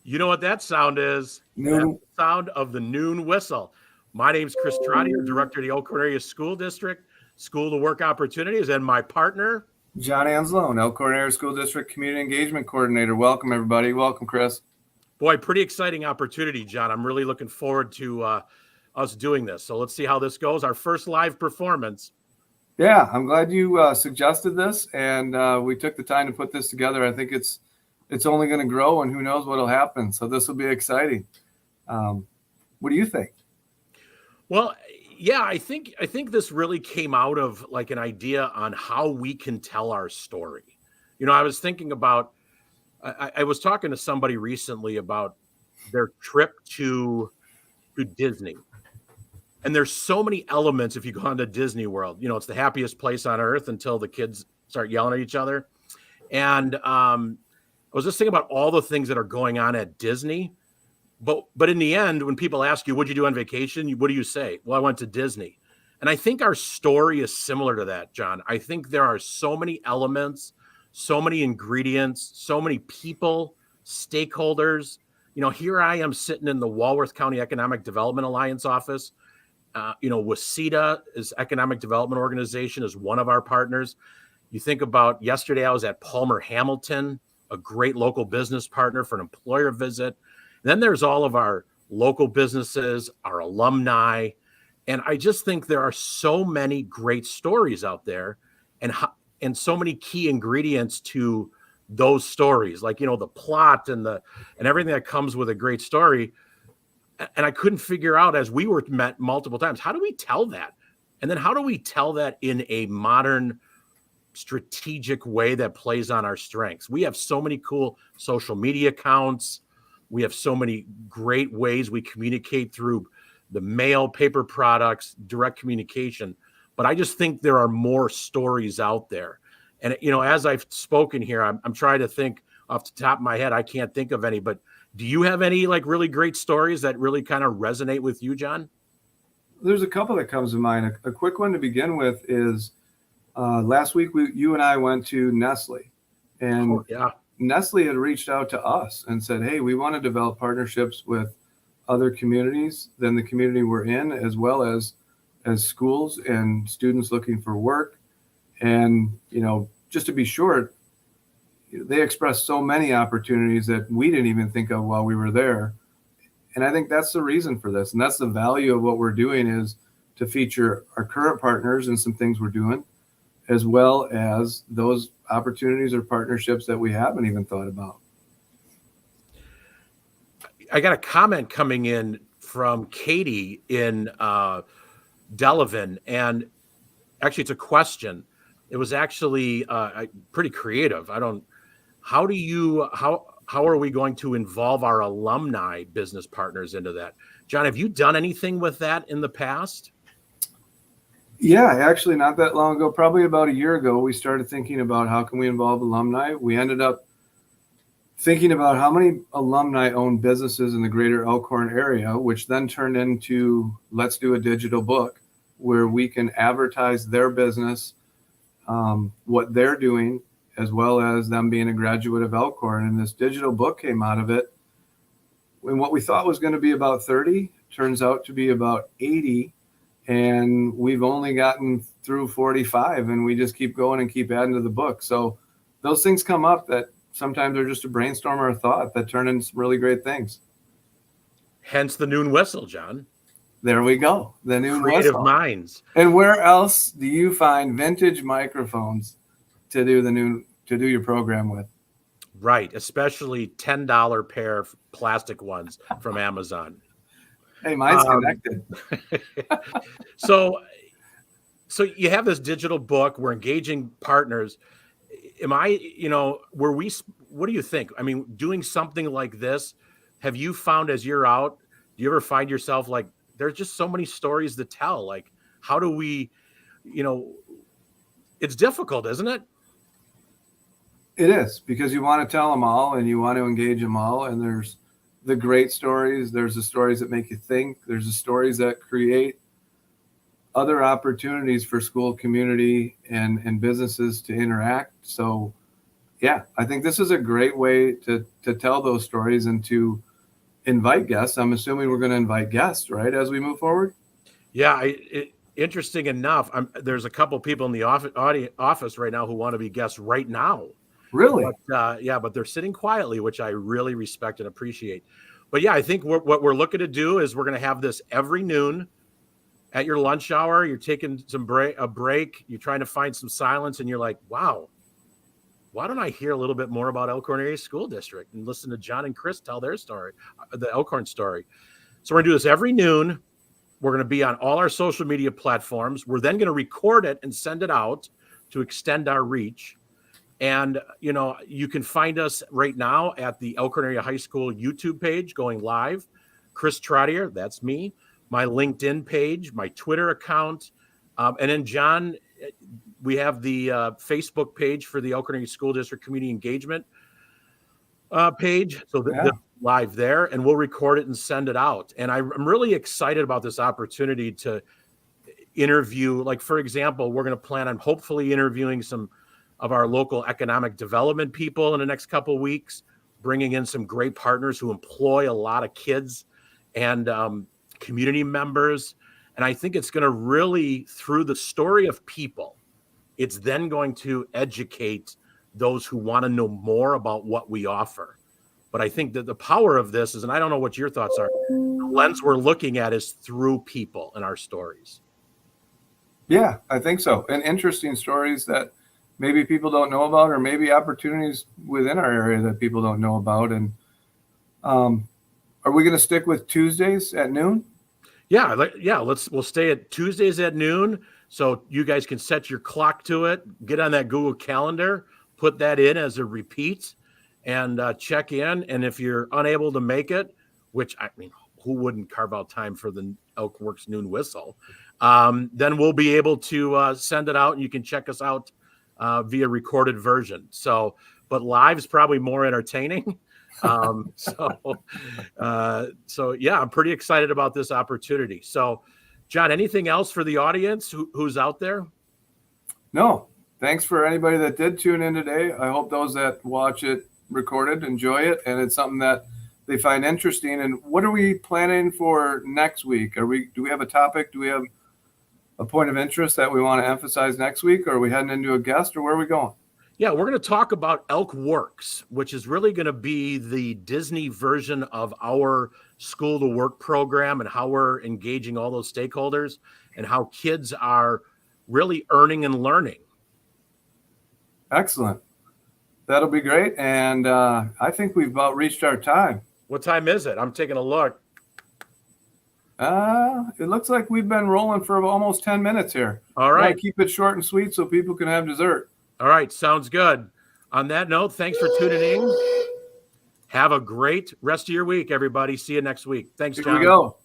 You know what that sound is? That's the sound of the noon whistle. My name's Chris Trottier, Director of the Elkhorn Area School District, School to Work Opportunities, and my partner, Jon Anzalone, Elkhorn Area School District Community Engagement Coordinator. Welcome, everybody. Welcome, Chris. Boy, pretty exciting opportunity, John. I'm really looking forward to us doing this. So let's see how this goes. Our first live performance. Yeah, I'm glad you suggested this, and we took the time to put this together. I think it's only going to grow, and who knows what will happen. So this will be exciting. What do you think? Well, yeah, I think this really came out of like an idea on how we can tell our story. You know, I was thinking about, I was talking to somebody recently about their trip to Disney. And there's so many elements if you go into Disney World. You know, it's the happiest place on earth until the kids start yelling at each other. And I was just thinking about all the things that are going on at Disney. But in the end, when people ask you, what'd you do on vacation? What do you say? Well, I went to Disney. And I think our story is similar to that, John. I think there are so many elements, so many ingredients, so many people, stakeholders. You know, here I am sitting in the Walworth County Economic Development Alliance office. WASITA is Economic Development Organization is one of our partners. You think about yesterday, I was at Palmer Hamilton, a great local business partner for an employer visit. And then there's all of our local businesses, our alumni. And I just think there are so many great stories out there and so many key ingredients to those stories, like, you know, the plot and everything that comes with a great story. And I couldn't figure out, as we were met multiple times, how do we tell that? And then how do we tell that in a modern, strategic way that plays on our strengths? We have so many cool social media accounts. We have so many great ways we communicate through the mail, paper products, direct communication. But I just think there are more stories out there. And, you know, as I've spoken here, I'm trying to think off the top of my head. I can't think of any, but do you have any like really great stories that really kind of resonate with you, John? There's a couple that comes to mind. A quick one to begin with is last week you and I went to Nestle, and Nestle had reached out to us and said, hey, we want to develop partnerships with other communities than the community we're in, as well as schools and students looking for work. And, you know, just to be short, they expressed so many opportunities that we didn't even think of while we were there. And I think that's the reason for this. And that's the value of what we're doing, is to feature our current partners and some things we're doing, as well as those opportunities or partnerships that we haven't even thought about. I got a comment coming in from Katie in Delavan, and actually it's a question. It was actually pretty creative. How are we going to involve our alumni business partners into that? John, have you done anything with that in the past? Yeah, actually not that long ago, probably about a year ago, we started thinking about how can we involve alumni. We ended up thinking about how many alumni own businesses in the greater Elkhorn area, which then turned into, let's do a digital book where we can advertise their business, what they're doing, as well as them being a graduate of Elkhorn. And this digital book came out of it. And what we thought was going to be about 30 turns out to be about 80. And we've only gotten through 45, and we just keep going and keep adding to the book. So those things come up that sometimes are just a brainstorm or a thought that turn into some really great things. Hence the noon whistle, John. There we go. The noon Creative whistle. minds. And where else do you find vintage microphones to do your program with? Right, especially $10 pair of plastic ones from Amazon. Hey, mine's connected. So you have this digital book. We're engaging partners. What do you think? I mean, doing something like this, have you found as you're out, do you ever find yourself like, there's just so many stories to tell? Like, how do we, it's difficult, isn't it? It is, because you want to tell them all and you want to engage them all. And there's the great stories. There's the stories that make you think. There's the stories that create other opportunities for school, community, and businesses to interact. So yeah, I think this is a great way to tell those stories and to invite guests. I'm assuming we're going to invite guests, right, as we move forward? Yeah, interesting enough, there's a couple people in the office right now who want to be guests right now. Really? But yeah, but they're sitting quietly, which I really respect and appreciate. But yeah, I think what we're looking to do is we're going to have this every noon at your lunch hour. You're taking a break. You're trying to find some silence, and you're like, wow, why don't I hear a little bit more about Elkhorn Area School District and listen to Jon and Chris tell their story, the Elkhorn story. So we're going to do this every noon. We're going to be on all our social media platforms. We're then going to record it and send it out to extend our reach. And, you can find us right now at the Elkhorn Area High School YouTube page going live. Chris Trottier, that's me, my LinkedIn page, my Twitter account. And then, Jon, we have the Facebook page for the Elkhorn Area School District Community Engagement page. So they're live there, and we'll record it and send it out. And I'm really excited about this opportunity to interview, like, for example, we're going to plan on hopefully interviewing some of our local economic development people in the next couple of weeks, bringing in some great partners who employ a lot of kids and community members. And I think it's going to really, through the story of people, it's then going to educate those who want to know more about what we offer. But I think that the power of this is, and I don't know what your thoughts are, the lens we're looking at is through people and our stories. Yeah, I think so. And interesting stories that maybe people don't know about, or maybe opportunities within our area that people don't know about. And are we going to stick with Tuesdays at noon? Yeah, we'll stay at Tuesdays at noon. So you guys can set your clock to it, get on that Google Calendar, put that in as a repeat, and check in. And if you're unable to make it, which, I mean, who wouldn't carve out time for the ELKWorks Noon Whistle? Then we'll be able to send it out, and you can check us out via recorded version. So, but live is probably more entertaining. So yeah, I'm pretty excited about this opportunity. So, Jon, anything else for the audience who's out there? No, thanks for anybody that did tune in today. I hope those that watch it recorded enjoy it, and it's something that they find interesting. And what are we planning for next week? Do we have a topic? Do we have a point of interest that we want to emphasize next week? Or are we heading into a guest, or where are we going? Yeah, we're going to talk about ELKWorks, which is really going to be the Disney version of our School to Work program, and how we're engaging all those stakeholders and how kids are really earning and learning. Excellent. That'll be great. And I think we've about reached our time. What time is it? I'm taking a look. It looks like we've been rolling for almost 10 minutes here. All right. Keep it short and sweet so people can have dessert. All right. Sounds good. On that note, thanks for tuning in. Have a great rest of your week, everybody. See you next week. Thanks, Jon. Here we go.